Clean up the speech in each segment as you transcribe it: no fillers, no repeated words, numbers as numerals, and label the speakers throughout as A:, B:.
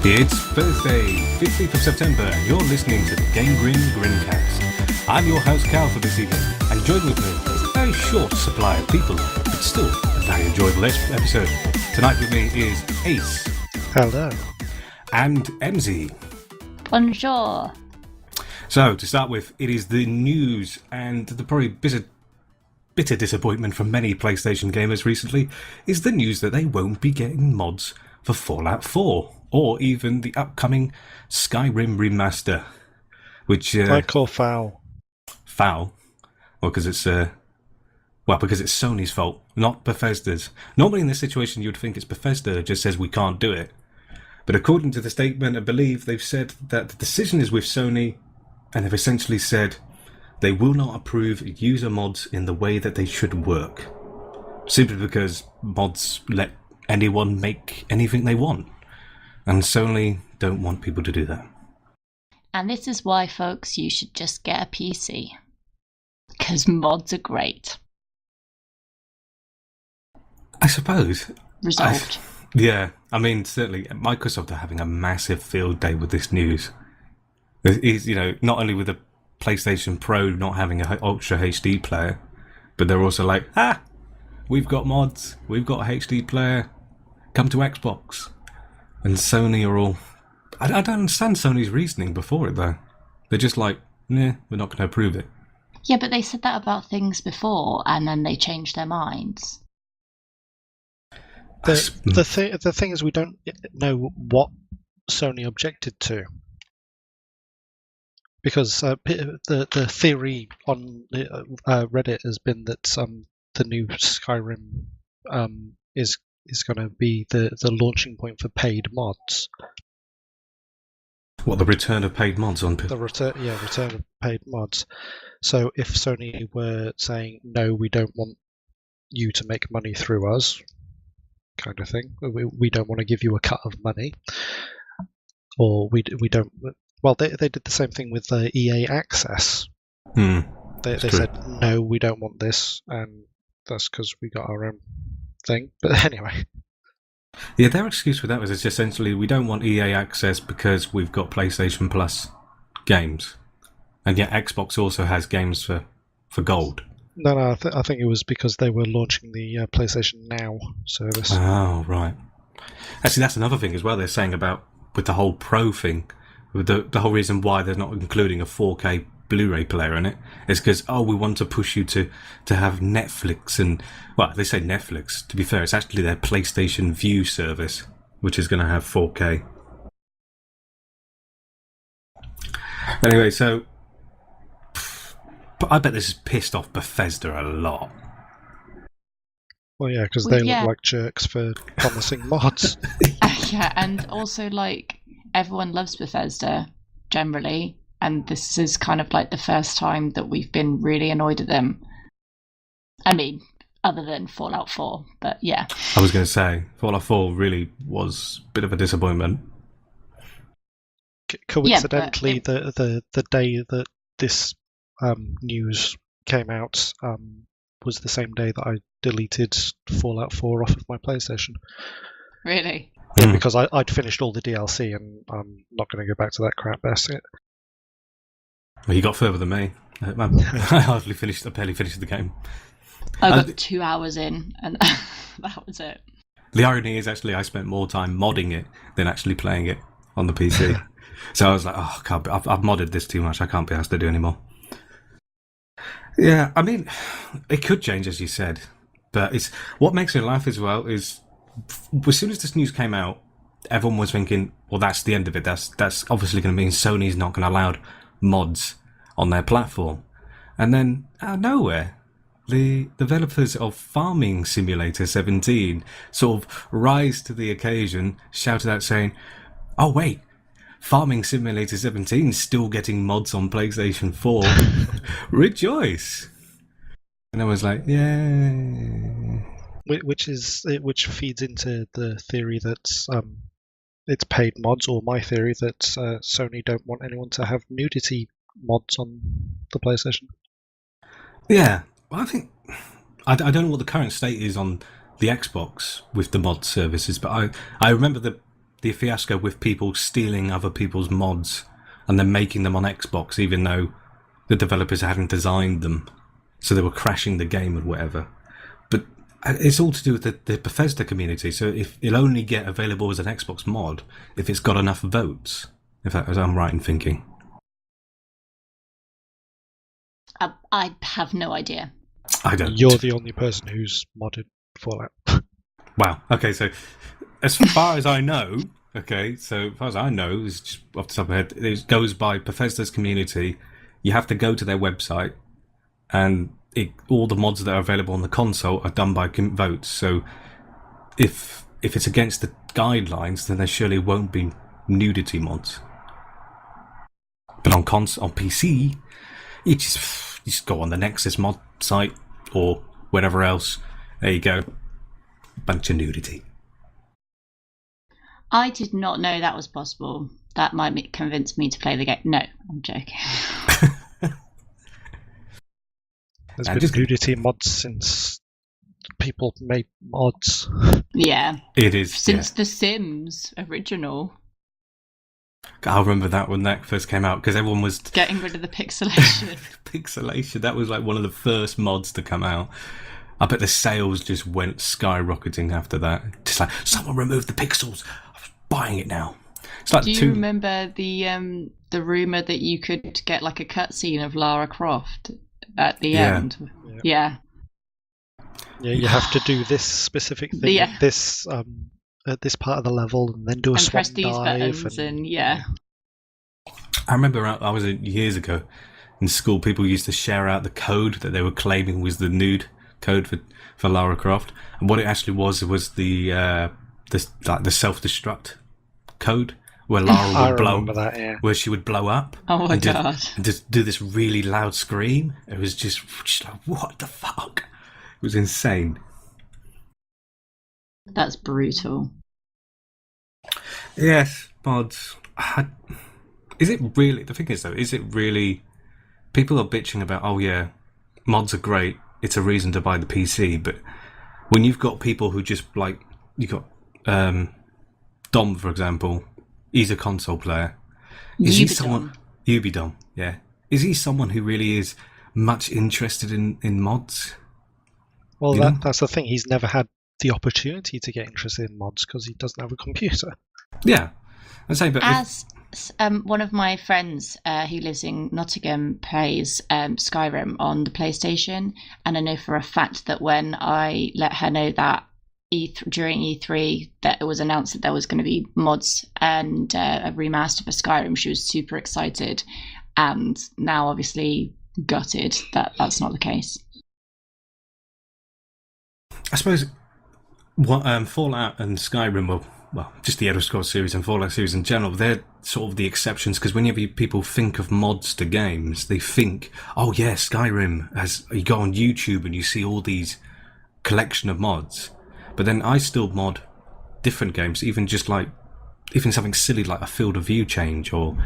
A: It's Thursday, 15th of September, and you're listening to the GameGrin GrinCast. I'm your host, Cal, for this evening, and joined with me is a very short supply of people, but still a very enjoyable episode. Tonight with me is Ace.
B: Hello.
A: And MZ.
C: Bonjour.
A: So, to start with, it is the news, and the probably bitter disappointment from many PlayStation gamers recently is the news that they won't be getting mods for Fallout 4, or even the upcoming Skyrim remaster, which
B: I call foul.
A: Foul? Well, because it's Sony's fault, not Bethesda's. Normally in this situation you'd think it's Bethesda that just says we can't do it. But according to the statement, I believe they've said that the decision is with Sony, and they've essentially said they will not approve user mods in the way that they should work. Simply because mods let anyone make anything they want. And Sony don't want people to do that.
C: And this is why, folks, you should just get a PC. Because mods are great.
A: I suppose.
C: Resolved.
A: Yeah, I mean, certainly, Microsoft are having a massive field day with this news. It's, not only with the PlayStation Pro not having an Ultra HD player, but they're also like, we've got mods, we've got a HD player, come to Xbox. And Sony are all... I don't understand Sony's reasoning before it, though. They're just like, we're not going to approve it.
C: Yeah, but they said that about things before, and then they changed their minds.
B: The thing is, we don't know what Sony objected to. Because the theory on Reddit has been that the new Skyrim is going to be the launching point for paid mods.
A: What, the return of paid mods on...
B: Return of paid mods. So if Sony were saying, no, we don't want you to make money through us, kind of thing, we don't want to give you a cut of money, or we don't... Well, they did the same thing with EA Access. They said, no, we don't want this, and that's because we got our own thing. But anyway.
A: Yeah, their excuse for that was it's essentially, we don't want EA Access because we've got PlayStation Plus games. And yet Xbox also has games for gold.
B: No, I think it was because they were launching the PlayStation Now service.
A: Oh, right. Actually, that's another thing as well they're saying about with the whole Pro thing. The whole reason why they're not including a 4K Blu-ray player in it is because, we want to push you to have Netflix and... Well, they say Netflix. To be fair, it's actually their PlayStation View service, which is going to have 4K. Anyway, so... But I bet this has pissed off Bethesda a lot.
B: Well, yeah, because they look like jerks for promising mods.
C: Yeah, and also, everyone loves Bethesda, generally, and this is kind of like the first time that we've been really annoyed at them. I mean, other than Fallout 4, but yeah.
A: I was going to say, Fallout 4 really was a bit of a disappointment.
B: Coincidentally, the day that this news came out was the same day that I deleted Fallout 4 off of my PlayStation.
C: Really?
B: Yeah, because I'd finished all the DLC and I'm not going to go back to that crap. That's it.
A: Well, you got further than me. I barely finished the game.
C: I got 2 hours in and that was it.
A: The irony is actually I spent more time modding it than actually playing it on the PC. So I was like, God, I've modded this too much. I can't be asked to do anymore. Yeah, I mean, it could change, as you said. But it's what makes me laugh as well is as soon as this news came out, everyone was thinking, well, that's the end of it. That's obviously going to mean Sony's not going to allow mods on their platform. And then, out of nowhere, the developers of Farming Simulator 17 sort of rise to the occasion, shouted out saying, oh, wait, Farming Simulator 17 is still getting mods on PlayStation 4. Rejoice! And I was like, yay.
B: Which feeds into the theory that it's paid mods, or my theory that Sony don't want anyone to have nudity mods on the PlayStation.
A: Yeah, well, I think I don't know what the current state is on the Xbox with the mod services, but I remember the the fiasco with people stealing other people's mods and then making them on Xbox, even though the developers hadn't designed them, so they were crashing the game or whatever. But it's all to do with the Bethesda community. So if it'll only get available as an Xbox mod if it's got enough votes, if I'm right in thinking.
C: I have no idea.
A: I don't.
B: You're the only person who's modded Fallout.
A: Wow. Okay, so as far as I know, is just off the top of my head, it goes by Bethesda's community. You have to go to their website, and all the mods that are available on the console are done by votes. So if it's against the guidelines, then there surely won't be nudity mods. But on PC, you just go on the Nexus mod site or whatever else. There you go. Bunch of nudity.
C: I did not know that was possible. That might convince me to play the game. No, I'm joking.
B: There's been nudity mods since people made mods.
C: Yeah.
A: It is.
C: Since The Sims original.
A: I remember that when that first came out, because everyone was
C: getting rid of the pixelation.
A: Pixelation, that was like one of the first mods to come out. I bet the sales just went skyrocketing after that. Just like, someone removed the pixels. I'm buying it now. It's like
C: Do you remember the rumour that you could get like a cutscene of Lara Croft at the end? Yeah.
B: Yeah, you have to do this specific thing at this part of the level, and then do a swan
C: press these
B: dive.
C: Buttons and yeah.
A: I remember I was years ago in school. People used to share out the code that they were claiming was the nude code for Lara Croft, and what it actually was the self-destruct code where Lara would where she would blow up.
C: Oh my god!
A: And just do this really loud scream. It was just like, what the fuck? It was insane.
C: That's brutal.
A: Yes, mods. Is it really? The thing is, though, is it really? People are bitching about, oh yeah, mods are great. It's a reason to buy the PC. But when you've got people who just like, you've got Dom, for example. He's a console player. Is he someone? Ubidom, yeah. Is he someone who really is much interested in mods?
B: Well, that's the thing. He's never had the opportunity to get interested in mods because he doesn't have a computer.
A: Yeah, I'm saying, but
C: one of my friends who lives in Nottingham plays Skyrim on the PlayStation, and I know for a fact that when I let her know that during E3 that it was announced that there was going to be mods and a remaster for Skyrim, she was super excited, and now obviously gutted that that's not the case.
A: I suppose what Fallout and Skyrim were, well, just the Elder Scrolls series and Fallout series in general, they're sort of the exceptions, because whenever people think of mods to games, they think, oh yeah, Skyrim, as you go on YouTube and you see all these collection of mods. But then I still mod different games, even something silly like a field of view change, or,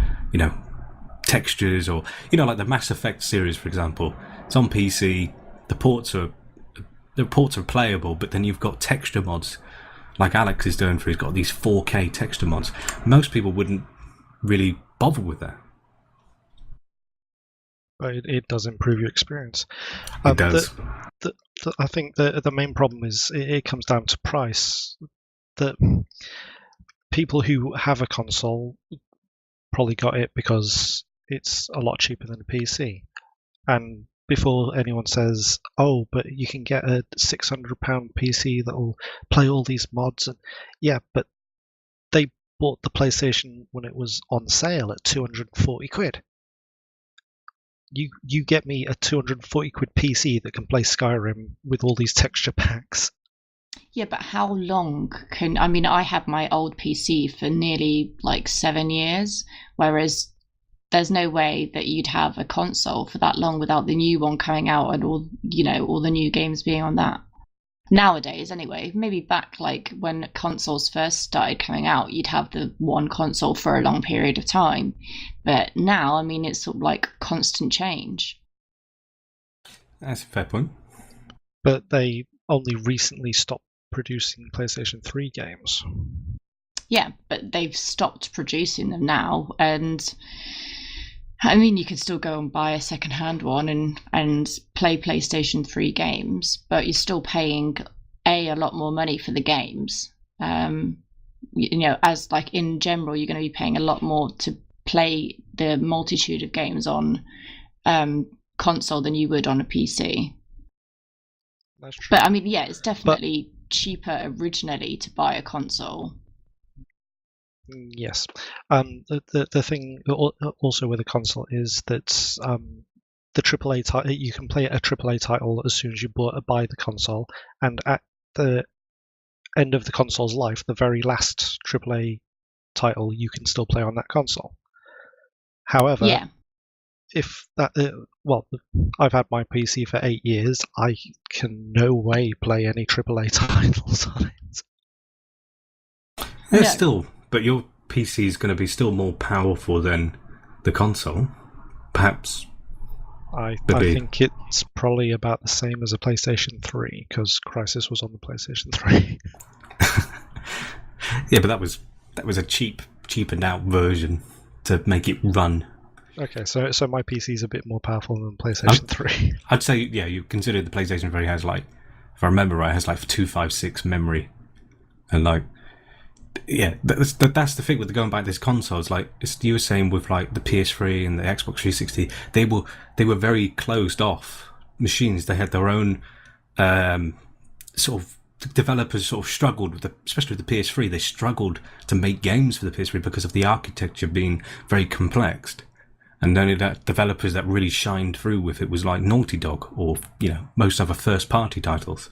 A: textures, or, like the Mass Effect series, for example. It's on PC, the ports are playable, but then you've got texture mods, like Alex is doing he's got these 4K texture mods. Most people wouldn't really bother with that.
B: But it does improve your experience.
A: It does.
B: I think the main problem is it comes down to price. That people who have a console probably got it because it's a lot cheaper than a PC. And before anyone says, oh, but you can get a £600 PC that will play all these mods, and yeah, but they bought the PlayStation when it was on sale at 240 quid. You get me a 240 quid PC that can play Skyrim with all these texture packs.
C: Yeah, but how long I had my old PC for nearly 7 years, whereas there's no way that you'd have a console for that long without the new one coming out and all the new games being on that. Nowadays, anyway, maybe back when consoles first started coming out, you'd have the one console for a long period of time. But now, it's sort of constant change.
A: That's a fair point.
B: But they only recently stopped producing PlayStation 3 games.
C: Yeah, but they've stopped producing them now, and I mean, you could still go and buy a second-hand one and play PlayStation 3 games, but you're still paying a lot more money for the games. As like in general, you're going to be paying a lot more to play the multitude of games on console than you would on a PC.
B: That's true.
C: But I mean, yeah, it's definitely cheaper originally to buy a console.
B: Yes. The thing also with a console is that the AAA title, you can play a AAA title as soon as you buy the console, and at the end of the console's life, the very last AAA title you can still play on that console. However,
C: Yeah.
B: if that, I've had my PC for 8 years, I can no way play any AAA titles on it.
A: Yeah,
C: No.
A: still, but your PC is going to be still more powerful than the console. Perhaps.
B: I
A: Maybe.
B: think it's probably about the same as a PlayStation 3, because Crysis was on the PlayStation 3.
A: Yeah, but that was a cheapened out version to make it run.
B: Okay, so my PC is a bit more powerful than PlayStation 3.
A: I'd say, yeah, you consider the PlayStation 3 has like, if I remember right, has like 256 memory, and like, yeah, that's the thing with going back to this console. It's like you were saying with like the PS3 and the Xbox 360, they were very closed off machines. They had their own sort of developers sort of struggled with especially with the PS3. They struggled to make games for the PS3 because of the architecture being very complex. And only that developers that really shined through with it was like Naughty Dog or most other first party titles.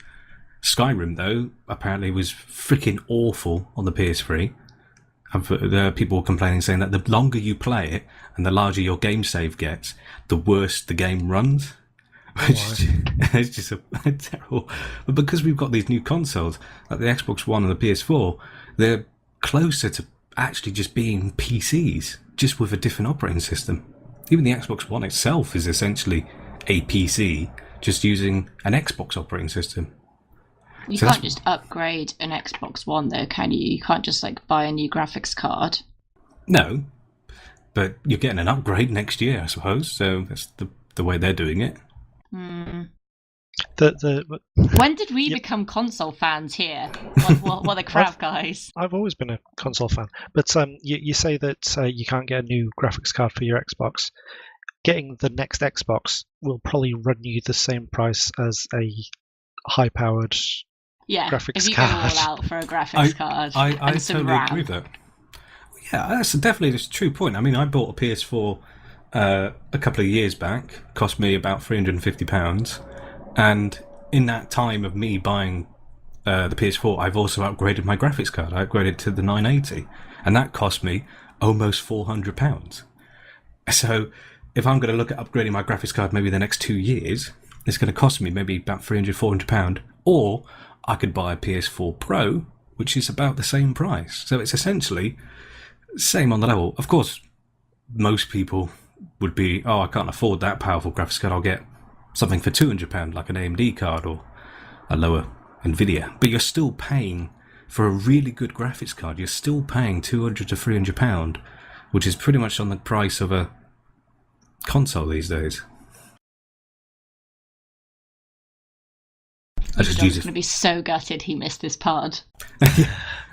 A: Skyrim, though, apparently was freaking awful on the PS3. People were complaining, saying that the longer you play it and the larger your game save gets, the worse the game runs. Which is just a terrible. But because we've got these new consoles, like the Xbox One and the PS4, they're closer to actually just being PCs, just with a different operating system. Even the Xbox One itself is essentially a PC, just using an Xbox operating system.
C: You can't just upgrade an Xbox One, though, can you? You can't just like buy a new graphics card.
A: No, but you're getting an upgrade next year, I suppose. So that's the way they're doing it.
C: Hmm.
B: The
C: When did we become console fans here? What the crap, guys?
B: I've always been a console fan, but you say that you can't get a new graphics card for your Xbox. Getting the next Xbox will probably run you the same price as a high-powered graphics
C: if you
B: card.
C: go all out for a graphics card
A: I
C: and some
A: totally
C: RAM.
A: agree with that. Yeah, that's definitely a true point. I mean, I bought a PS4 a couple of years back. Cost me about £350, and in that time of me buying the PS4, I've also upgraded my graphics card. I upgraded to the 980, and that cost me almost £400. So if I'm going to look at upgrading my graphics card maybe the next 2 years, it's going to cost me maybe about £300-400, or I could buy a PS4 Pro, which is about the same price. So it's essentially same on the level. Of course, most people would be, I can't afford that powerful graphics card. I'll get something for £200, like an AMD card or a lower Nvidia. But you're still paying for a really good graphics card. You're still paying £200-300, which is pretty much on the price of a console these days.
C: John's going to be so gutted he missed this part.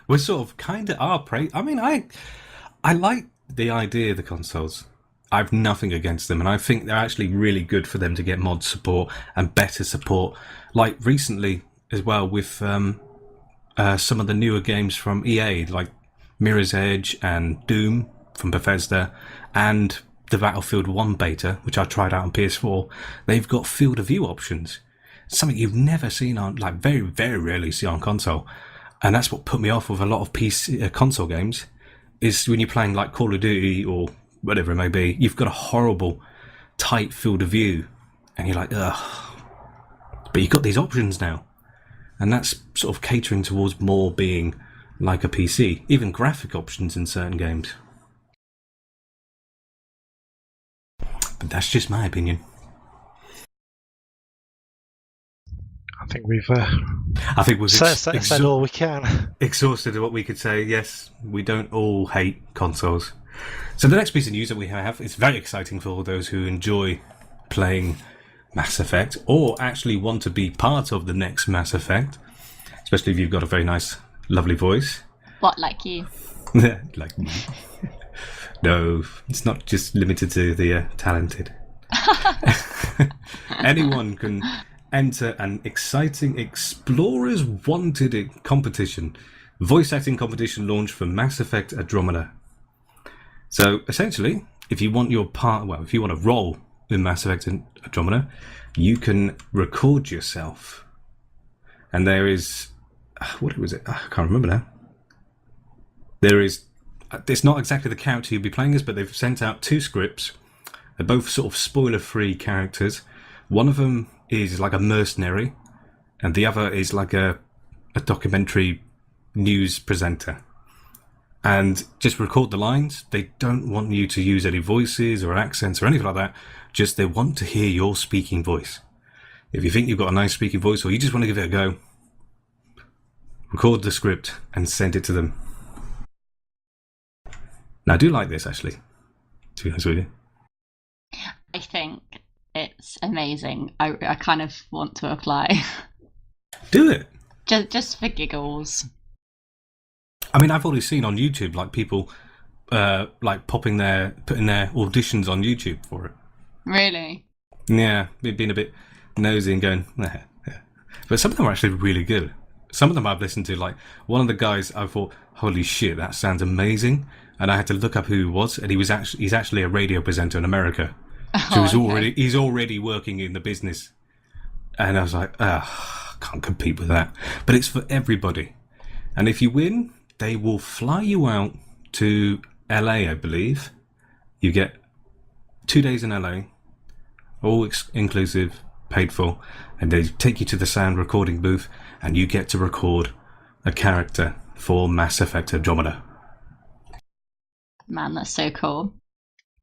A: We're sort of kind of are I mean, I like the idea of the consoles. I've nothing against them, and I think they're actually really good for them to get mod support and better support. Like recently as well with some of the newer games from EA, like Mirror's Edge and Doom from Bethesda, and the Battlefield 1 beta, which I tried out on PS4. They've got field of view options. Something you've never seen on, like very, very rarely see on console. And that's what put me off with a lot of PC console games, is when you're playing like Call of Duty or whatever it may be, you've got a horrible, tight field of view, and you're like, ugh. But you've got these options now, and that's sort of catering towards more being like a PC, even graphic options in certain games. But that's just my opinion.
B: think we've
A: I think we've
B: said all we can.
A: exhausted what we could say. Yes, we don't all hate consoles. So the next piece of news that we have is very exciting for all those who enjoy playing Mass Effect or actually want to be part of the next Mass Effect, especially if you've got a very nice, lovely voice.
C: What, like you?
A: Like me. No, it's not just limited to the talented. Anyone can enter an exciting Explorers Wanted competition, voice acting competition launched for Mass Effect Andromeda. So essentially, if you want if you want to roll in Mass Effect Andromeda, you can record yourself. And there is, what was it? I can't remember now. There is, it's not exactly the character you'll be playing as, but they've sent out 2 scripts. They're both sort of spoiler-free characters. One of them is like a mercenary, and the other is like a documentary news presenter. And just record the lines. They don't want you to use any voices or accents or anything like that. Just they want to hear your speaking voice. If you think you've got a nice speaking voice or you just want to give it a go, record the script and send it to them. Now, I do like this, actually, to be honest with you.
C: I think it's amazing. I kind of want to apply.
A: Do it.
C: Just for giggles.
A: I mean, I've already seen on YouTube, like, people, like, putting their auditions on YouTube for it.
C: Really?
A: Yeah, being a bit nosy and going, nah. Yeah. But some of them are actually really good. Some of them I've listened to, like, one of the guys, I thought, holy shit, that sounds amazing. And I had to look up who he was, and he's actually a radio presenter in America. So he's already working in the business. And I was like, can't compete with that. But it's for everybody. And if you win, they will fly you out to LA, I believe. You get 2 days in LA, all inclusive, paid for, and they take you to the sound recording booth, and you get to record a character for Mass Effect Andromeda.
C: Man, that's so cool.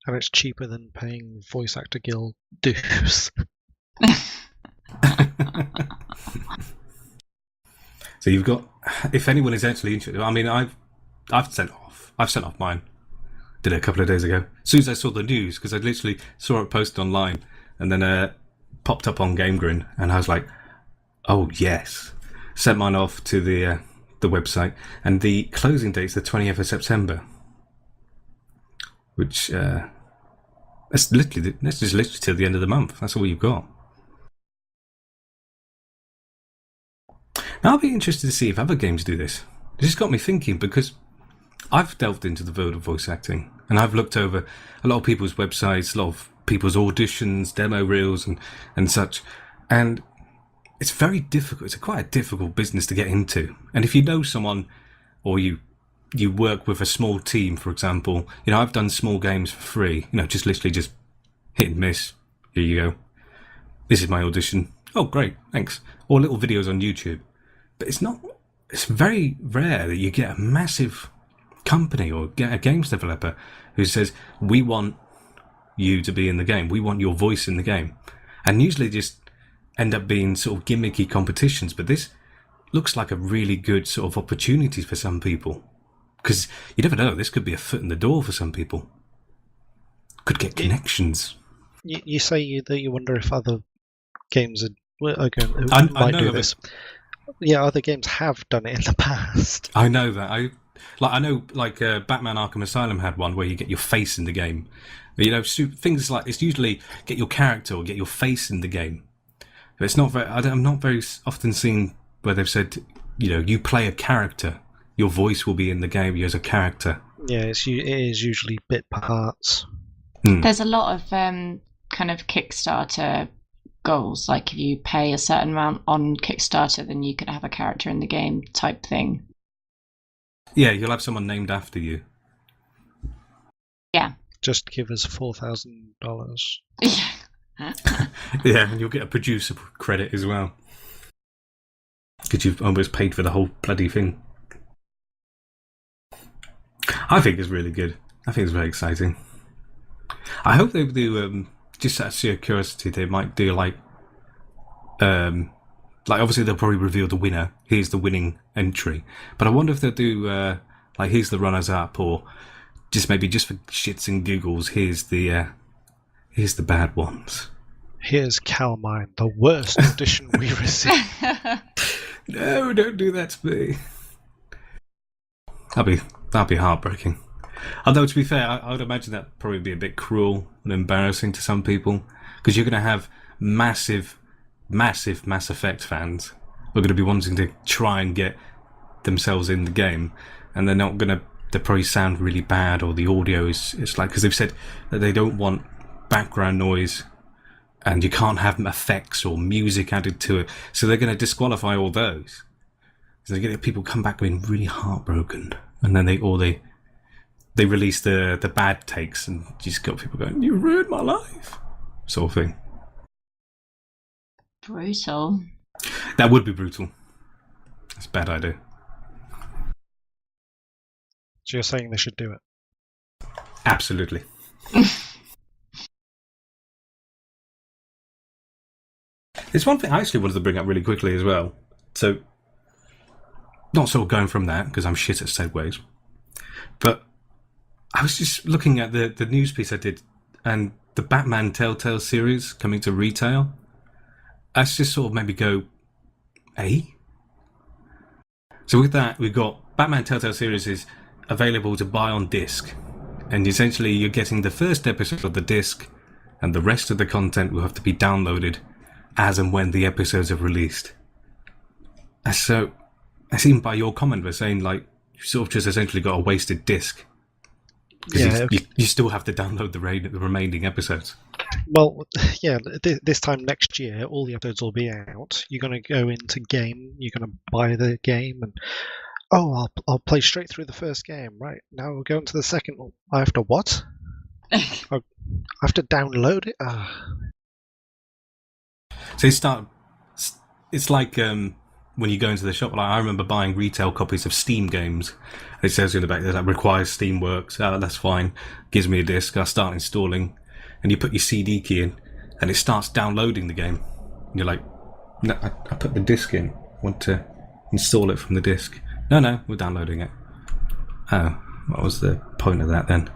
B: And it's cheaper than paying Voice Actor Guild dues.
A: So you've got, if anyone is actually interested, I mean, I've sent off mine. Did it a couple of days ago. As soon as I saw the news, because I literally saw it posted online, and then popped up on GameGrin, and I was like, oh yes. Sent mine off to the website, and the closing date's the 20th of September. Which, that's just literally till the end of the month. That's all you've got. Now, I'll be interested to see if other games do this. This has got me thinking, because I've delved into the world of voice acting, and I've looked over a lot of people's websites, a lot of people's auditions, demo reels, and such, and it's very difficult. It's quite a difficult business to get into. And if you know someone, or you work with a small team, for example, I've done small games for free, just literally just hit and miss. Here you go. This is my audition. Oh, great, thanks. Or little videos on YouTube. But it's very rare that you get a massive company or get a games developer who says, we want you to be in the game. We want your voice in the game. And usually just end up being sort of gimmicky competitions. But this looks like a really good sort of opportunity for some people. Because you never know, this could be a foot in the door for some people. Could get connections.
B: You say that you wonder if other games might do this. Yeah, other games have done it in the past.
A: I know that. I know Batman Arkham Asylum had one where you get your face in the game. Things like it's usually get your character or get your face in the game. But it's not very. I'm not very often seen where they've said, you play a character. Your voice will be in the game as a character.
B: Yeah, it is usually bit parts.
C: There's a lot of kind of Kickstarter goals. Like if you pay a certain amount on Kickstarter, then you can have a character in the game type thing.
A: Yeah, you'll have someone named after you.
C: Yeah.
B: Just give us $4,000.
A: Yeah, and you'll get a producer credit as well. Because you've almost paid for the whole bloody thing. I think it's really good. I think it's very exciting. I hope they do, just out of sheer curiosity, they might do like, obviously they'll probably reveal the winner. Here's the winning entry. But I wonder if they'll do, like, here's the runners-up, or just maybe just for shits and giggles, here's the bad ones.
B: Here's Calmine, the worst audition we received.
A: No, don't do that to me. That'd be heartbreaking. Although, to be fair, I would imagine that'd probably be a bit cruel and embarrassing to some people, because you're going to have massive Mass Effect fans who are going to be wanting to try and get themselves in the game, and they're not going to. They probably sound really bad, or the audio is like, because they've said that they don't want background noise, and you can't have effects or music added to it, so they're going to disqualify all those. So they get people come back being really heartbroken, and then they release the bad takes, and you just got people going, "You ruined my life," sort of thing.
C: Brutal.
A: That would be brutal. That's a bad idea.
B: So you're saying they should do it?
A: Absolutely. There's one thing I actually wanted to bring up really quickly as well. So, not sort of going from that, because I'm shit at segues, but I was just looking at the news piece I did, and the Batman Telltale series coming to retail. That's just sort of made me go, eh? So with that, we've got Batman Telltale series is available to buy on disc, and essentially you're getting the first episode of the disc, and the rest of the content will have to be downloaded as and when the episodes are released. And so, I see by your comment, we're saying, like, you sort of just essentially got a wasted disc. Because you still have to download the remaining episodes.
B: Well, yeah, this time next year, all the episodes will be out. You're going to go into game, you're going to buy the game, and I'll play straight through the first game. Right, now we're going to the second one. I have to what? I have to download it?
A: So it's like when you go into the shop, like I remember buying retail copies of Steam games. It says in the back that requires Steamworks. That's fine. Gives me a disc. I start installing, and you put your CD key in, and it starts downloading the game. And you're like, no, I put the disc in. I want to install it from the disc. No, we're downloading it. Oh, what was the point of that then?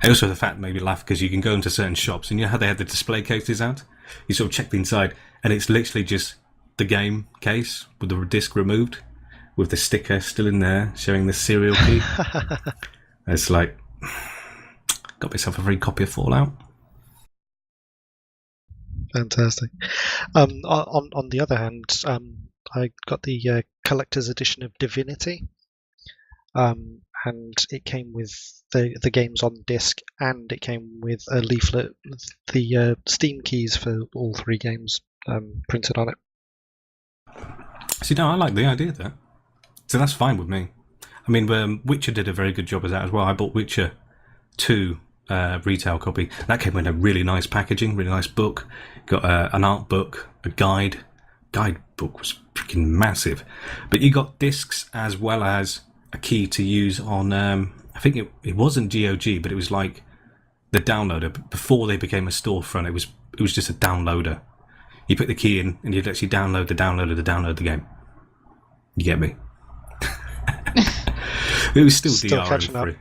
A: And also the fact made me laugh, because you can go into certain shops, and you know how they had the display cases out? You sort of check the inside, and it's literally just the game case with the disc removed, with the sticker still in there showing the serial key. It's like, got myself a free copy of Fallout.
B: Fantastic. On the other hand, I got the collector's edition of Divinity, and it came with the games on disc, and it came with a leaflet with the Steam keys for all three games printed on it.
A: See, no, I like the idea of that. So that's fine with me. I mean, Witcher did a very good job of that as well. I bought Witcher 2 retail copy. That came in a really nice packaging, really nice book. Got an art book, a guide. Guide book was freaking massive. But you got discs as well as a key to use on, I think it wasn't GOG, but it was like the downloader. Before they became a storefront, it was just a downloader. You put the key in, and you'd actually download the game. You get me? It was still DRM-free.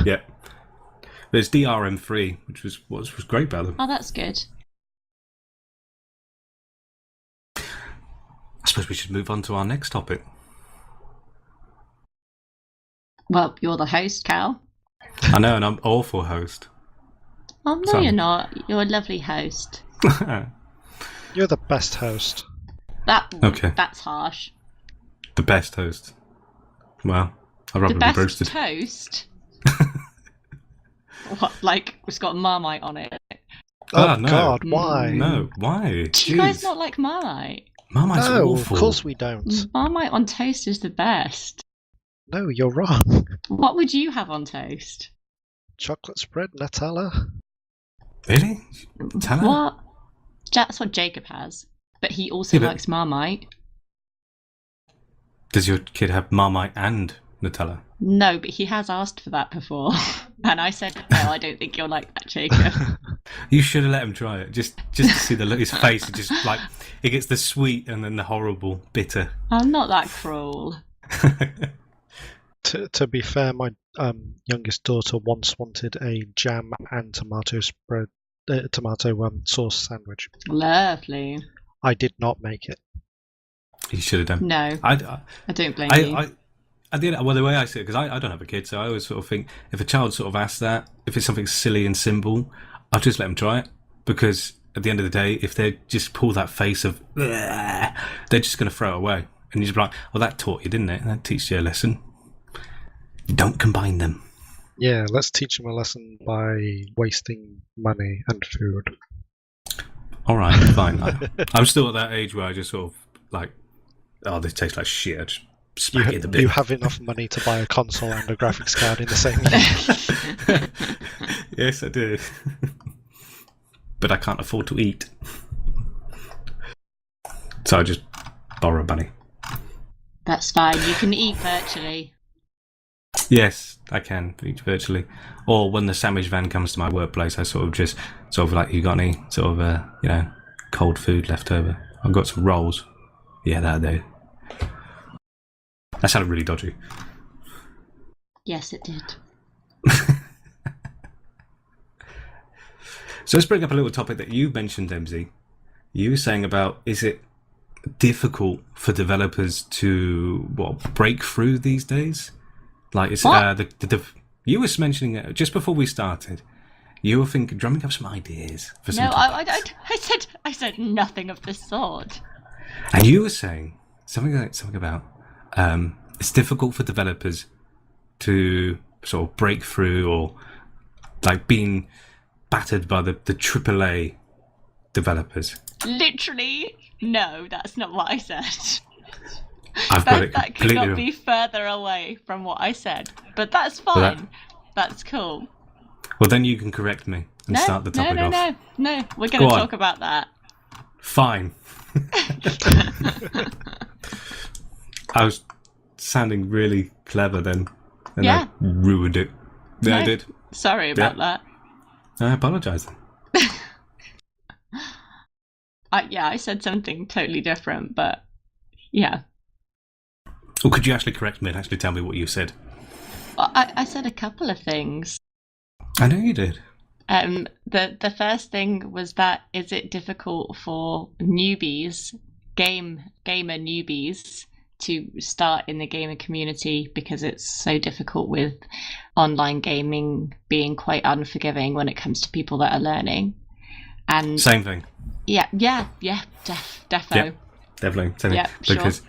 A: Yeah. There's DRM-free, which was great about them.
C: Oh, that's good.
A: I suppose we should move on to our next topic.
C: Well, you're the host, Cal.
A: I know, and I'm awful host.
C: Oh, no, you're not. You're a lovely host.
B: You're the best host.
A: Okay.
C: That's harsh.
A: The best host. Well, I'd rather
C: The
A: be
C: best
A: roasted.
C: toast? What, like, it's got Marmite on it?
B: Oh,
A: no.
B: God, why?
A: No, why?
C: Do you guys not like Marmite?
A: Marmite's
B: No,
A: awful.
B: of course we don't.
C: Marmite on toast is the best.
B: No, you're wrong.
C: What would you have on toast?
B: Chocolate spread, Nutella.
A: Really? Tell her.
C: What? That's what Jacob has. But he also likes Marmite.
A: Does your kid have Marmite and Nutella?
C: No, but he has asked for that before. And I said, no, I don't think you'll like that, Jacob.
A: You should have let him try it, just to see the look his face. It just like it gets the sweet and then the horrible bitter.
C: I'm not that cruel.
B: To be fair, my youngest daughter once wanted a jam and tomato sauce sandwich.
C: Lovely.
B: I did not make it.
A: You should have done.
C: No, I don't blame you.
A: Well, the way I see it, because I don't have a kid, so I always sort of think if a child sort of asks that, if it's something silly and simple, I'll just let them try it. Because at the end of the day, if they just pull that face of, they're just going to throw it away. And you just be like, well, that taught you, didn't it? That teaches you a lesson. Don't combine them.
B: Yeah, let's teach them a lesson by wasting money and food.
A: All right, fine. I'm still at that age where I just sort of like, oh, this tastes like shit. I just smack it in the bin.
B: You have enough money to buy a console and a graphics card in the same year.
A: Yes, I do. But I can't afford to eat. So I just borrow money.
C: That's fine. You can eat virtually.
A: Yes, I can eat virtually. Or when the sandwich van comes to my workplace, I sort of like, you got any sort of, cold food left over? I've got some rolls. Yeah, that'll do. That sounded really dodgy.
C: Yes, it did.
A: So let's bring up a little topic that you mentioned, MZ. You were saying about, is it difficult for developers to break through these days? Like it's you were mentioning it just before we started. You were drumming up some ideas for some.
C: No, I said nothing of the sort.
A: And you were saying something about it's difficult for developers to sort of break through, or like being battered by the AAA developers.
C: Literally, no, that's not what I said.
A: I've got it
C: that could
A: completely
C: not
A: wrong.
C: be further away from what I said. But that's fine. That's cool.
A: Well, then you can correct me and start the topic off.
C: No. We're going to talk about that.
A: Fine. I was sounding really clever then, and I ruined it. Yeah, I did.
C: Sorry about that.
A: I apologise.
C: I said something totally different, but yeah.
A: Or could you actually correct me and actually tell me what you said?
C: Well, I said a couple of things.
A: I know you did.
C: The first thing was that is it difficult for newbies, gamer newbies, to start in the gamer community because it's so difficult with online gaming being quite unforgiving when it comes to people that are learning. And
A: same thing.
C: Yeah, defo.
A: Yeah, definitely. Same thing. Because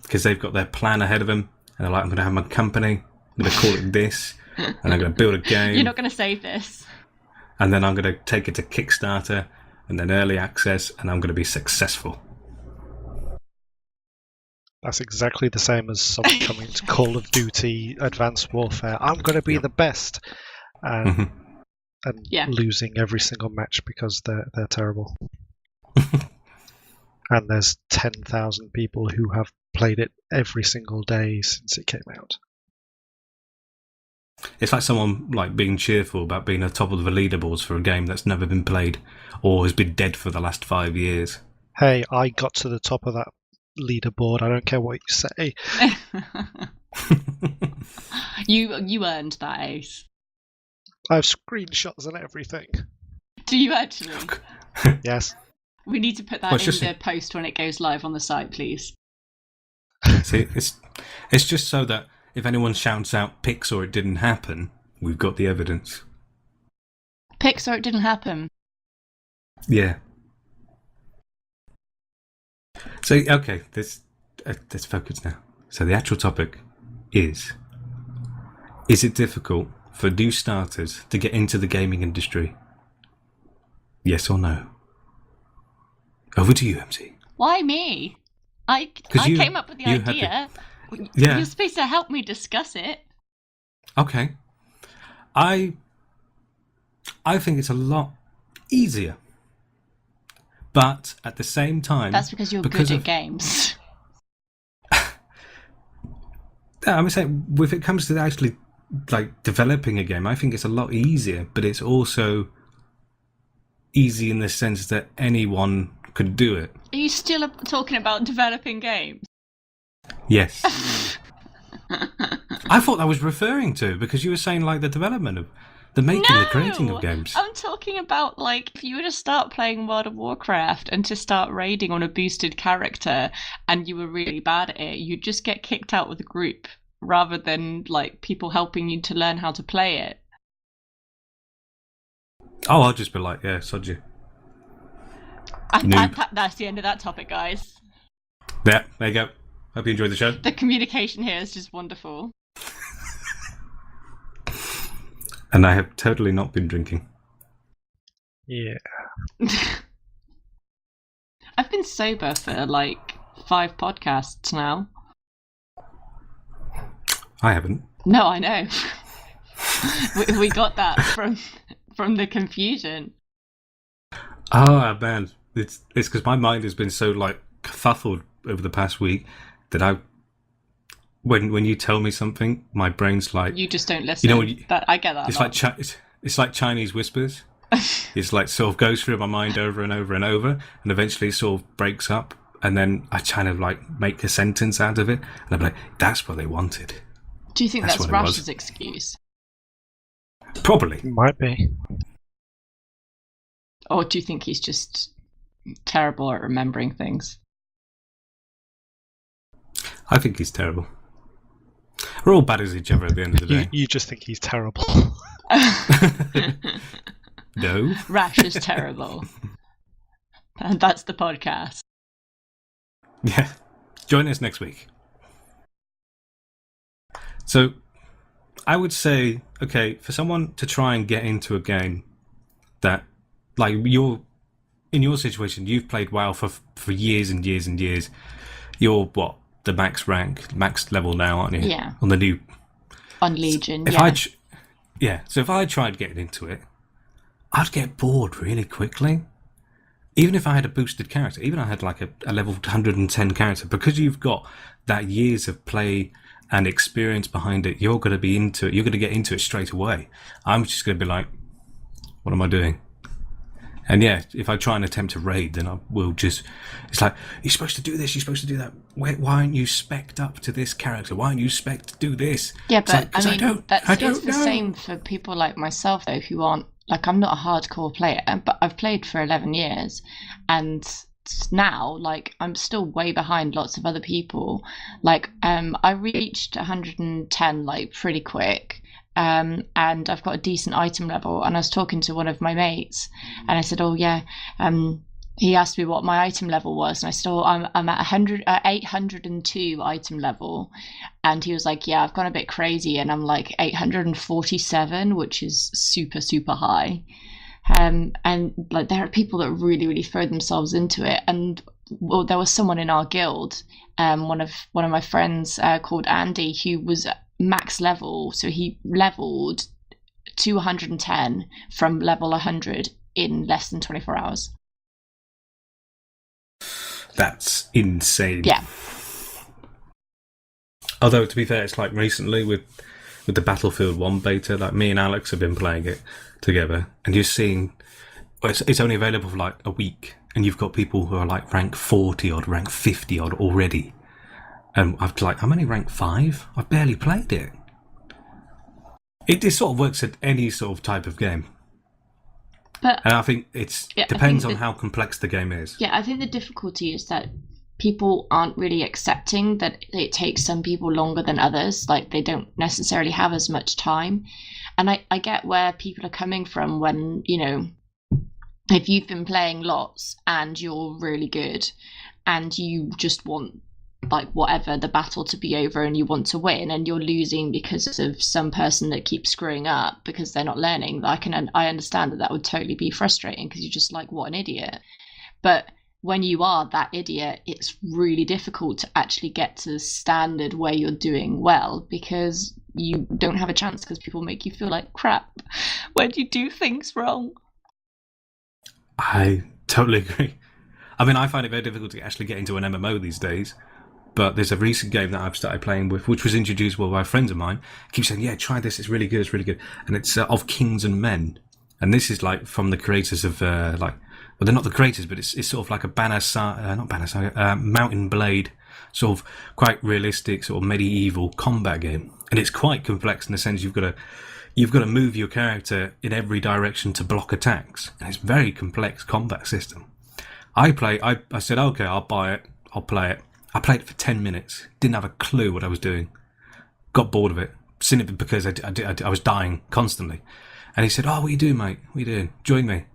A: because they've got their plan ahead of them, and they're like, I'm going to have my company, I'm going to call it this, and I'm going to build a game.
C: You're not going to save this.
A: And then I'm going to take it to Kickstarter, and then early access, and I'm going to be successful.
B: That's exactly the same as someone coming to Call of Duty Advanced Warfare. I'm going to be the best. And losing every single match because they're terrible. And there's 10,000 people who have played it every single day since it came out.
A: It's like someone like being cheerful about being at the top of the leaderboards for a game that's never been played or has been dead for the last 5 years.
B: Hey, I got to the top of that leaderboard. I don't care what you say.
C: You earned that, Ace.
B: I have screenshots and everything.
C: Do you actually?
B: Yes.
C: We need to put that in the post when it goes live on the site, please.
A: See, it's just so that if anyone shouts out pics or it didn't happen, we've got the evidence.
C: Pics or it didn't happen?
A: Yeah. So, okay, let's focus now. So the actual topic is it difficult for new starters to get into the gaming industry? Yes or no? Over to you, MC.
C: Why me? I came up with the idea. You're supposed to help me discuss it.
A: Okay. I think it's a lot easier. But at the same time...
C: That's because you're good at games.
A: I'm saying, if it comes to actually like developing a game, I think it's a lot easier, but it's also easy in the sense that anyone could do it.
C: Are you still talking about developing games?
A: Yes. I thought that was referring to, because you were saying like the development of the making, the creating of games.
C: I'm talking about like if you were to start playing World of Warcraft and to start raiding on a boosted character and you were really bad at it, you'd just get kicked out with a group rather than like people helping you to learn how to play it.
A: Oh, I'll just be like, yeah, sod you.
C: That's the end of that topic, guys.
A: Yeah, there you go. Hope you enjoyed the show.
C: The communication here is just wonderful.
A: And I have totally not been drinking.
B: Yeah.
C: I've been sober for like 5 podcasts now.
A: I haven't.
C: No, I know. we got that from the confusion.
A: Oh man, it's because my mind has been so like kerfuffled over the past week that when you tell me something, my brain's like,
C: you just don't listen.
A: You know,
C: I get that.
A: It's like Chinese whispers. It's like sort of goes through my mind over and over and over, and eventually it sort of breaks up, and then I kind of like make a sentence out of it, and I'm like, that's what they wanted.
C: Do you think that's Rush's excuse?
A: Probably.
B: Might be.
C: Or do you think he's just terrible at remembering things?
A: I think he's terrible. We're all bad as each other at the end of the day.
B: You just think he's terrible.
A: No.
C: Rash is terrible. And that's the podcast.
A: Yeah. Join us next week. So, I would say, okay, for someone to try and get into a game that, like, in your situation, you've played WoW for years and years and years. You're, what, the max level now, aren't you?
C: Yeah.
A: On the new...
C: On Legion,
A: So if I tried getting into it, I'd get bored really quickly. Even if I had a boosted character, even if I had like a level 110 character, because you've got that years of play and experience behind it, you're going to be into it. You're going to get into it straight away. I'm just going to be like, what am I doing? And yeah, if I try and attempt to raid, then I will just... It's like, you're supposed to do this, you're supposed to do that. Why aren't you spec'd up to this character? Why aren't you spec'd to do this?
C: Yeah, but
A: like,
C: I mean, it's the
A: know.
C: same for people like myself, though, who aren't... Like, I'm not a hardcore player, but I've played for 11 years. And now, like, I'm still way behind lots of other people. Like, I reached 110, like, pretty quick. And I've got a decent item level, and I was talking to one of my mates, and I said, oh yeah, he asked me what my item level was, and I said, oh, I'm at 802 item level, and he was like, yeah, I've gone a bit crazy, and I'm like 847, which is super, super high. And like, there are people that really, really throw themselves into it, and well, there was someone in our guild, one of my friends called Andy, who was max level, so he leveled to 110 from level 100 in less than 24 hours.
A: That's insane.
C: Yeah.
A: Although, to be fair, it's like recently with the Battlefield 1 beta, like me and Alex have been playing it together, and you're seeing it's only available for like a week, and you've got people who are like rank 40 odd, rank 50 odd already. And I'm only rank 5. I've barely played it. It sort of works at any sort of type of game.
C: And
A: I think it depends on how complex the game is.
C: Yeah, I think the difficulty is that people aren't really accepting that it takes some people longer than others. Like, they don't necessarily have as much time. And I get where people are coming from when, you know, if you've been playing lots and you're really good and you just want, like, whatever, the battle to be over and you want to win, and you're losing because of some person that keeps screwing up because they're not learning, I understand that would totally be frustrating, because you're just like, what an idiot. But when you are that idiot, it's really difficult to actually get to the standard where you're doing well, because you don't have a chance, because people make you feel like crap when you do things wrong. I
A: totally agree. I mean, I find it very difficult to actually get into an MMO these days. But there's a recent game that I've started playing with, which was introduced by friends of mine. Keep saying, "Yeah, try this. It's really good. It's really good." And it's of Kings and Men, and this is like from the creators of well, they're not the creators, but it's sort of like a Mountain Blade, sort of quite realistic, sort of medieval combat game, and it's quite complex in the sense you've got to move your character in every direction to block attacks, and it's a very complex combat system. I said, okay, I'll buy it, I'll play it. I played it for 10 minutes, didn't have a clue what I was doing, got bored of it, simply because I was dying constantly. And he said, "Oh, what are you doing, mate? What are you doing? Join me."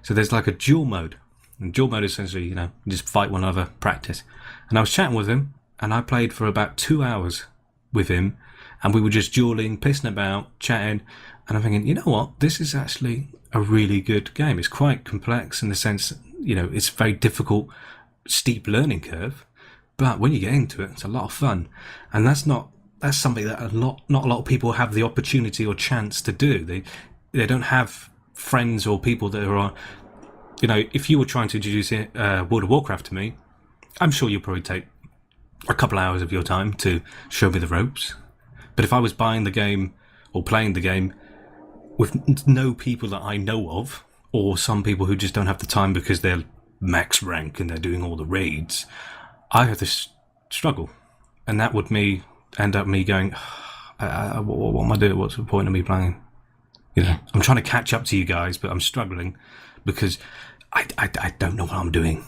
A: So there's like a duel mode, and duel mode is essentially, you just fight one another, practice. And I was chatting with him, and I played for about 2 hours with him, and we were just dueling, pissing about, chatting, and I'm thinking, you know what, this is actually a really good game. It's quite complex in the sense, it's a very difficult, steep learning curve, but when you get into it, it's a lot of fun. And that's something that not a lot of people have the opportunity or chance to do. They don't have friends or people that are on, if you were trying to introduce World of Warcraft to me, I'm sure you'll probably take a couple hours of your time to show me the ropes. But if I was buying the game or playing the game with no people that I know of, or some people who just don't have the time because they're max rank and they're doing all the raids, I have this struggle. And that would end up me going, what am I doing? What's the point of me playing? I'm trying to catch up to you guys, but I'm struggling because I don't know what I'm doing.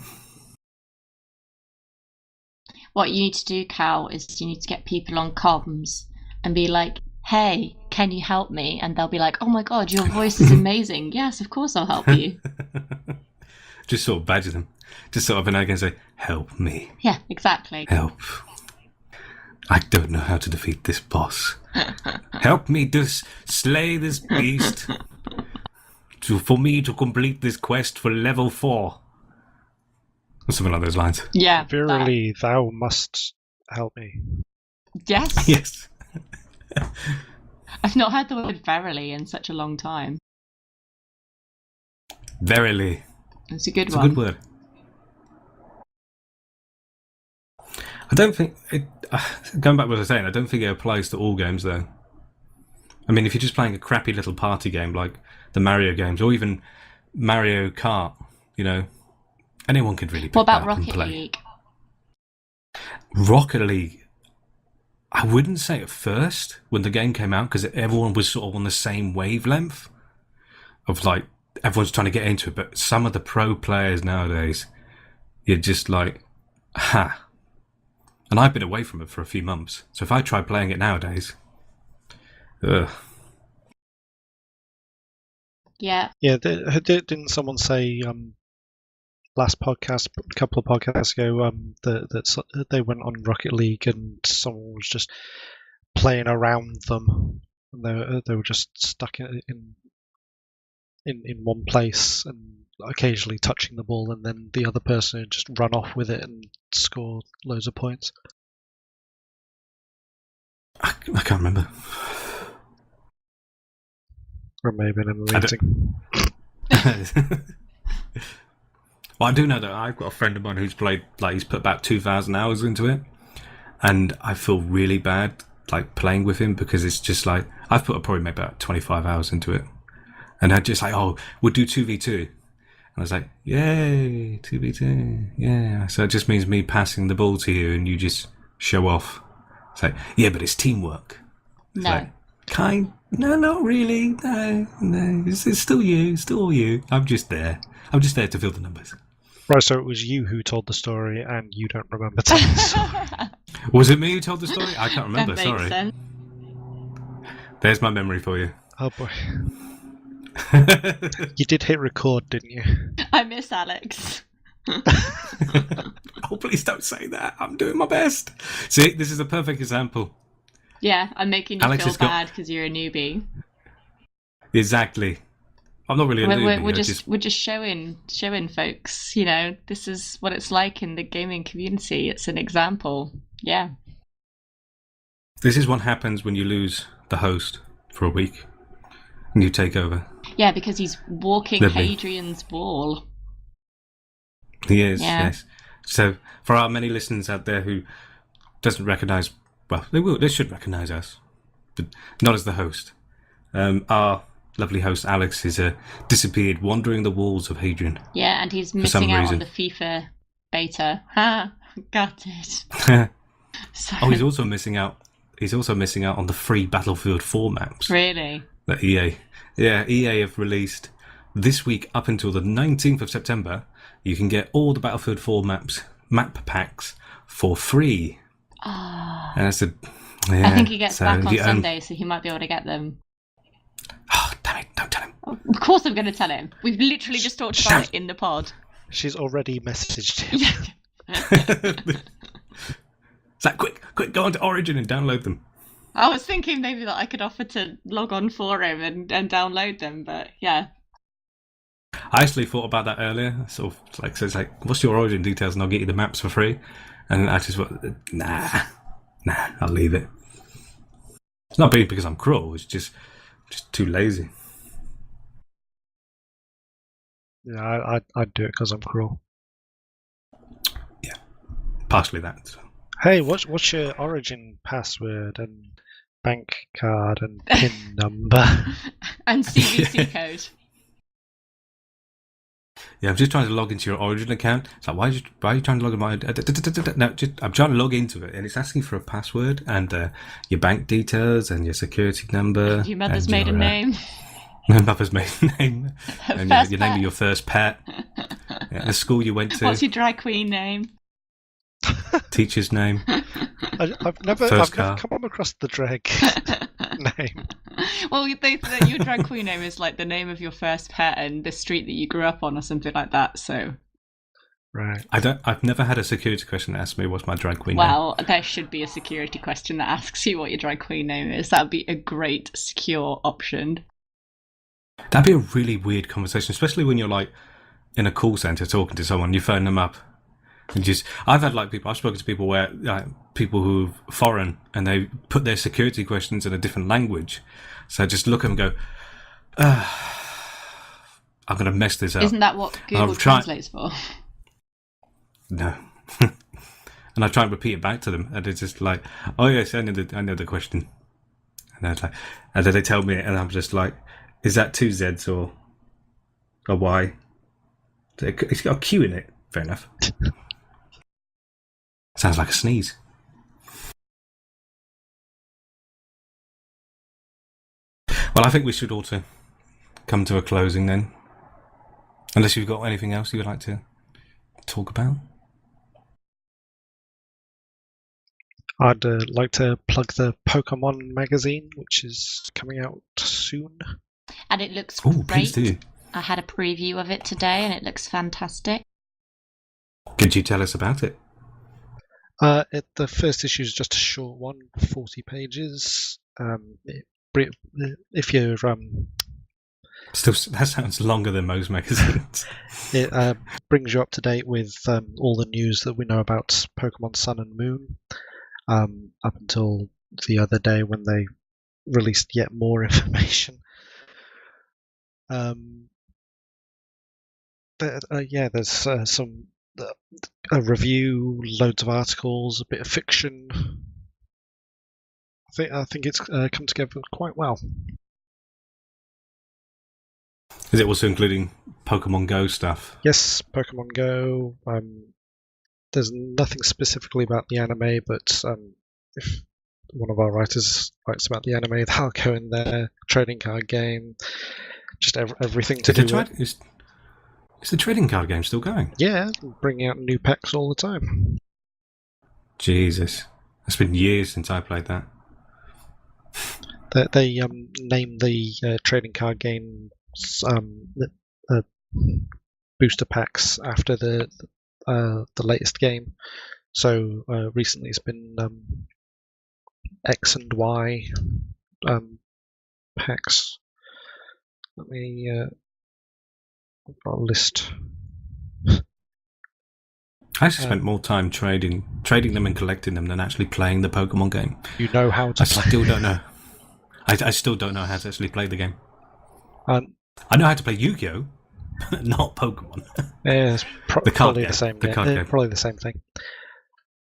C: What you need to do, Cal, is you need to get people on comms and be like, "Hey, can you help me?" And they'll be like, "Oh my god, your voice is amazing. Yes, of course I'll help you."
A: Just sort of badger them. Just sort of, and I can say, "Help me."
C: Yeah, exactly.
A: Help. I don't know how to defeat this boss. Help me to slay this beast. For me to complete this quest for level 4. Or something along those lines.
C: Yeah.
B: Verily, thou must help me.
C: Yes.
A: Yes.
C: I've not heard the word verily in such a long time.
A: Verily.
C: It's a good
A: It's
C: one.
A: a good word. I don't think it. Going back to what I was saying, I don't think it applies to all games, though. I mean, if you're just playing a crappy little party game like the Mario games, or even Mario Kart, anyone could really pick
C: What about
A: that up and
C: Rocket
A: play.
C: League?
A: Rocket League, I wouldn't say at first when the game came out, because everyone was sort of on the same wavelength of like everyone's trying to get into it. But some of the pro players nowadays, you're just like, ha. And I've been away from it for a few months, so if I try playing it nowadays, ugh.
C: Yeah.
B: Yeah, didn't someone say last podcast, a couple of podcasts ago, that they went on Rocket League and someone was just playing around them, and they were just stuck in one place and occasionally touching the ball, and then the other person would just run off with it and score loads of points.
A: I can't remember.
B: Or maybe in a meeting.
A: Well, I do know that I've got a friend of mine who's played, like, he's put about 2,000 hours into it, and I feel really bad, like, playing with him, because it's just like, I've put probably maybe about 25 hours into it, and I'm just like, oh, we'll do 2v2, and I was like, yay, 2v2, yeah, so it just means me passing the ball to you, and you just show off. It's like, yeah, but it's teamwork. It's
C: No.
A: like, no, not really, no, it's still you, still all you, I'm just there to fill the numbers.
B: Right, so it was you who told the story, and you don't remember telling the story.
A: Was it me who told the story? I can't remember,
C: That makes
A: sorry.
C: sense.
A: There's my memory for you.
B: Oh boy. You did hit record, didn't you?
C: I miss Alex.
A: Oh, please don't say that. I'm doing my best. See, this is a perfect example.
C: Yeah, I'm making you
A: Alex
C: feel
A: has got-
C: bad because you're a newbie.
A: Exactly. I'm not really a newbie.
C: We're just showing folks, this is what it's like in the gaming community. It's an example. Yeah.
A: This is what happens when you lose the host for a week and you take over.
C: Yeah, because he's walking
A: Lovely.
C: Hadrian's wall.
A: He is,
C: Yeah.
A: yes. So, for our many listeners out there who doesn't recognise. Well, they will. They should recognise us, but not as the host. Our lovely host Alex is disappeared, wandering the walls of Hadrian.
C: Yeah, and he's
A: some
C: missing out
A: reason.
C: on the FIFA beta. Ha! Got it. So,
A: Oh, he's also missing out. He's also missing out on the free Battlefield 4 maps
C: really?
A: that EA have released this week up until the 19th of September. You can get all the Battlefield 4 map packs for free.
C: Oh.
A: And that's
C: I think he gets back on Sunday, so he might be able to get them.
A: Oh, damn it, don't tell him.
C: Of course I'm going to tell him. We've literally just talked about it in the pod.
B: She's already messaged him.
A: It's like, quick, go onto Origin and download them.
C: I was thinking maybe that I could offer to log on for him and download them, but yeah.
A: I actually thought about that earlier. So it's like, what's your Origin details and I'll get you the maps for free. And I just thought, nah, I'll leave it. It's not because I'm cruel, it's just too lazy.
B: Yeah, I'd do it because I'm cruel.
A: Yeah, partially that. So.
B: Hey, what's your Origin password and bank card and PIN number?
C: And CVC code.
A: Yeah, I'm just trying to log into your Origin account. It's like, why are you trying to log in my... No, I'm trying to log into it, and it's asking for a password and your bank details and your security number.
C: Your mother's maiden name.
A: My mother's maiden name. And your name of your first pet. The school you went to.
C: What's your drag queen name?
A: Teacher's name.
B: I've never come across the drag name.
C: Well, your drag queen name is like the name of your first pet and the street that you grew up on or something like that, so...
B: Right.
A: I've never had a security question that asks me what's my drag queen name.
C: Well, there should be a security question that asks you what your drag queen name is. That would be a great, secure option.
A: That'd be a really weird conversation, especially when you're like in a call centre talking to someone, you phone them up. And I've spoken to people where people who are foreign and they put their security questions in a different language. So I just look at them and go, I'm going to mess this up.
C: Isn't that what Google translates for?
A: No. And I try and repeat it back to them, and it's just like, oh yes, I know the question. And then they tell me, and I'm just like, is that two Z's or a Y? It's got a Q in it. Fair enough. Sounds like a sneeze. Well, I think we should also come to a closing then. Unless you've got anything else you would like to talk about.
B: I'd like to plug the Pokemon magazine, which is coming out soon.
C: And it looks
A: great.
C: Please
A: do.
C: I had a preview of it today and it looks fantastic.
A: Could you tell us about it?
B: The first issue is just a short one, 40 pages. If you're
A: Still, that sounds longer than most magazines.
B: it brings you up to date with all the news that we know about Pokemon Sun and Moon, up until the other day when they released yet more information. There's a review, loads of articles, a bit of fiction. I think it's come together quite well.
A: Is it also including Pokemon Go stuff?
B: Yes, Pokemon Go. There's nothing specifically about the anime, but if one of our writers writes about the anime, they'll go in there. Trading card game, just everything to do with it.
A: Is the trading card game still going?
B: Yeah, bringing out new packs all the time.
A: Jesus, it's been years since I played that.
B: They named the trading card game booster packs after the latest game. So recently it's been X and Y packs. Let me I've got a list.
A: I actually spent more time trading them and collecting them than actually playing the Pokemon game.
B: You know how to play.
A: Still don't know. I still don't know how to actually play the game. I know how to play Yu-Gi-Oh, but not Pokemon.
B: Yeah, it's probably the same game.
A: Probably
B: probably the same thing.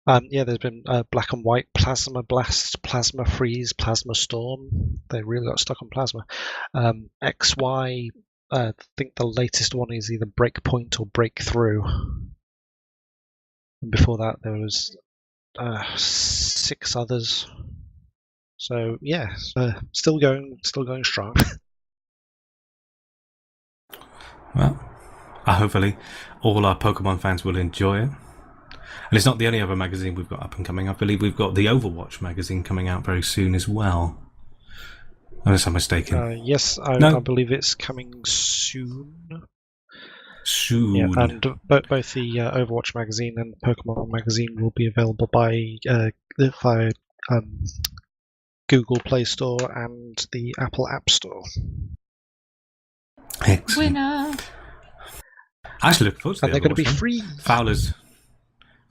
B: Yeah, there's been Black and White, Plasma Blast, Plasma Freeze, Plasma Storm. They really got stuck on Plasma. XY, I think the latest one is either Breakpoint or Breakthrough. And before that, there was 6 others. So yeah, still going strong.
A: Well, hopefully all our Pokemon fans will enjoy it. And it's not the only other magazine we've got up and coming. I believe we've got the Overwatch magazine coming out very soon as well. Unless I'm mistaken.
B: Yes,
A: No.
B: I believe it's coming soon.
A: Soon.
B: Yeah, and both the Overwatch magazine and Pokemon magazine will be available via Google Play Store and the Apple App Store.
A: Excellent.
C: Winner!
A: I actually look forward to
B: And they're going to be
A: one.
B: free.
A: Fowler's.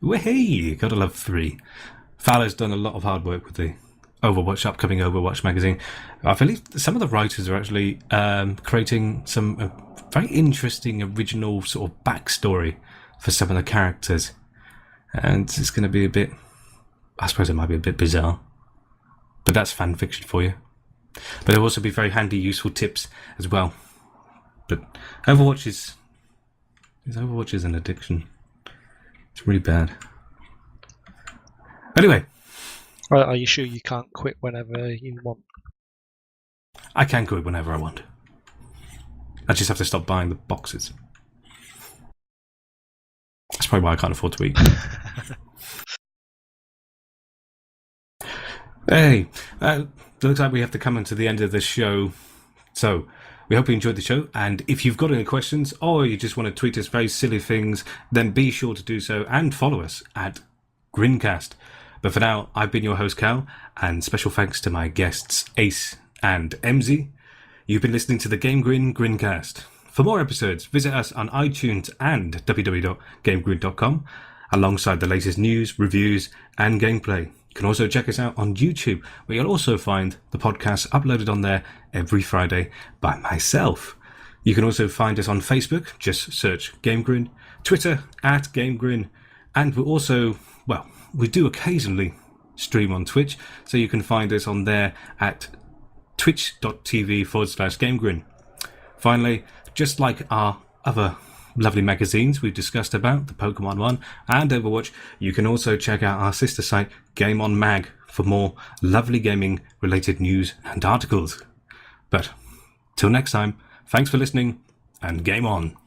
A: Hey, gotta love 3. Fowler's done a lot of hard work with the upcoming Overwatch magazine. I believe some of the writers are actually creating some very interesting original sort of backstory for some of the characters. And it's going to be a bit, I suppose it might be a bit bizarre, but that's fan fiction for you. But there'll also be very handy, useful tips as well. But Overwatch is an addiction. It's really bad. Anyway.
B: Are you sure you can't quit whenever you want?
A: I can quit whenever I want. I just have to stop buying the boxes. That's probably why I can't afford to eat. Hey, looks like we have to come into the end of the show. So, we hope you enjoyed the show, and if you've got any questions, or you just want to tweet us very silly things, then be sure to do so, and follow us at GrinCast. But for now, I've been your host, Cal, and special thanks to my guests, Ace and MZ. You've been listening to the GameGrin GrinCast. For more episodes, visit us on iTunes and www.gamegrin.com, alongside the latest news, reviews, and gameplay. You can also check us out on YouTube, where you'll also find the podcast uploaded on there every Friday by myself. You can also find us on Facebook, just search GameGrin, Twitter at GameGrin, and we also, we do occasionally stream on Twitch, so you can find us on there at twitch.tv/GameGrin. Finally, just like our other lovely magazines we've discussed about, the Pokemon one and Overwatch, you can also check out our sister site, Game On Mag, for more lovely gaming related news and articles. But till next time, thanks for listening and game on.